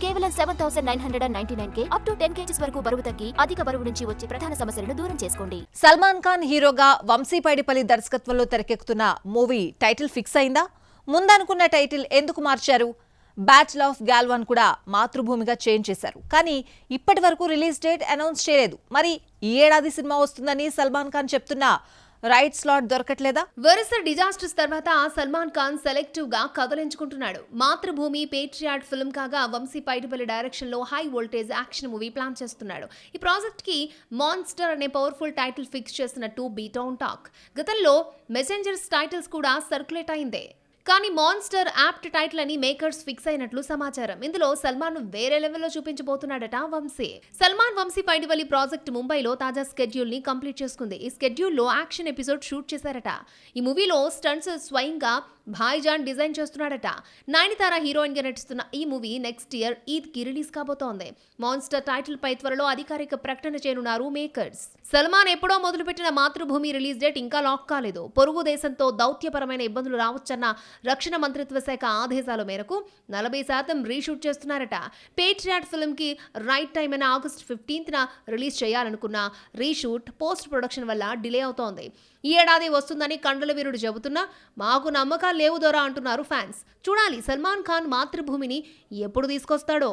కేవలం 7,999K up to 10 kgs వరకు బరువు తగ్గి అధిక బరువు నుంచి వచ్చే ప్రధాన సమస్యలను దూరం చేసుకోండి. సల్మాన్ ఖాన్ హీరోగా వంశీ పైడిపల్లి దర్శకత్వంలో తెరకెక్కుతున్న మూవీ టైటిల్ ఫిక్స్ అయిందా? ముందనుకున్న టైటిల్ ఎందుకు మార్చారు? బ్యాటిల్ ఆఫ్ గాల్వాన్ కూడా మాతృభూమిగా చేంజ్ చేశారు. కానీ ఇప్పటి వరకు రిలీజ్ డేట్ అనౌన్స్ చేయలేదు. మరి ఈ ఏడాది సినిమా వస్తుందని సల్మాన్ ఖాన్ చెప్తున్నా రైట్ స్లాట్ దొరకట్లేదా? వరుస డిజాస్టర్స్ తర్వాత సల్మాన్ ఖాన్ సెలెక్టివ్ గా కథలించుకుంటున్నాడు. మాతృభూమి పేట్రియాట్ ఫిల్మ్ కాగా వంశీ పైడిపల్లి డైరెక్షన్ లో high voltage action movie plan చేస్తున్నాడు. ఈ ప్రాజెక్ట్ కి మాన్స్టర్ అనే పవర్ఫుల్ టైటిల్ ఫిక్స్ చేసినట్టు బీటౌన్ టాక్. గతంలో మెసెంజర్స్ టైటిల్స్ కూడా సర్క్యులేట్ అయిందే. కానీ మాన్స్టర్ యాప్ట్ టైటిల్ అని మేకర్స్ ఫిక్స్ అయినట్లు సమాచారం. ఇందులో సల్మాన్ వేరే లెవెల్లో చూపించబోతున్నాడట వంశీ. సల్మాన్ వంశీ పైడిపల్లి ప్రాజెక్ట్ ముంబైలో తాజా స్కెడ్యూల్ ని కంప్లీట్ చేసుకుంది. ఈ స్కెడ్యూల్లో యాక్షన్ ఎపిసోడ్ షూట్ చేశారట. ఈ మూవీలో స్టంట్స్ స్వయంగా భాయ్జాన్ డిజైన్ చేస్తున్నాడట. నయనతార హీరోయిన్ గా నటిస్తున్న ఈ మూవీ నెక్స్ట్ ఇయర్ ఈద్ కి రిలీజ్ కాబోతోంది. మాన్స్టర్ టైటిల్ పై త్వరలో అధికారిక ప్రకటన చేయనున్నారు మేకర్స్. సల్మాన్ ఎప్పుడో మొదలుపెట్టిన మాతృభూమి రిలీజ్ డేట్ ఇంకా లాక్ కాలేదు. పొరుగు దేశంతో దౌత్యపరమైన ఇబ్బందులు రావచ్చన్న రక్షణ మంత్రిత్వ శాఖ ఆదేశాల మేరకు 40% రీషూట్ చేస్తున్నారట. పేట్రియాట్ ఫిల్మ్ కి రైట్ టైం అయిన ఆగస్ట్ 15న రిలీజ్ చేయాలనుకున్న రీషూట్ పోస్ట్ ప్రొడక్షన్ వల్ల డిలే అవుతోంది. ఈ ఏడాది వస్తుందని కండల వీరుడు చెబుతున్నా మాకు నమ్మకాలు లేవు దొరా అంటున్నారు ఫ్యాన్స్. చూడాలి సల్మాన్ ఖాన్ మాతృభూమిని ఎప్పుడు తీసుకొస్తాడో.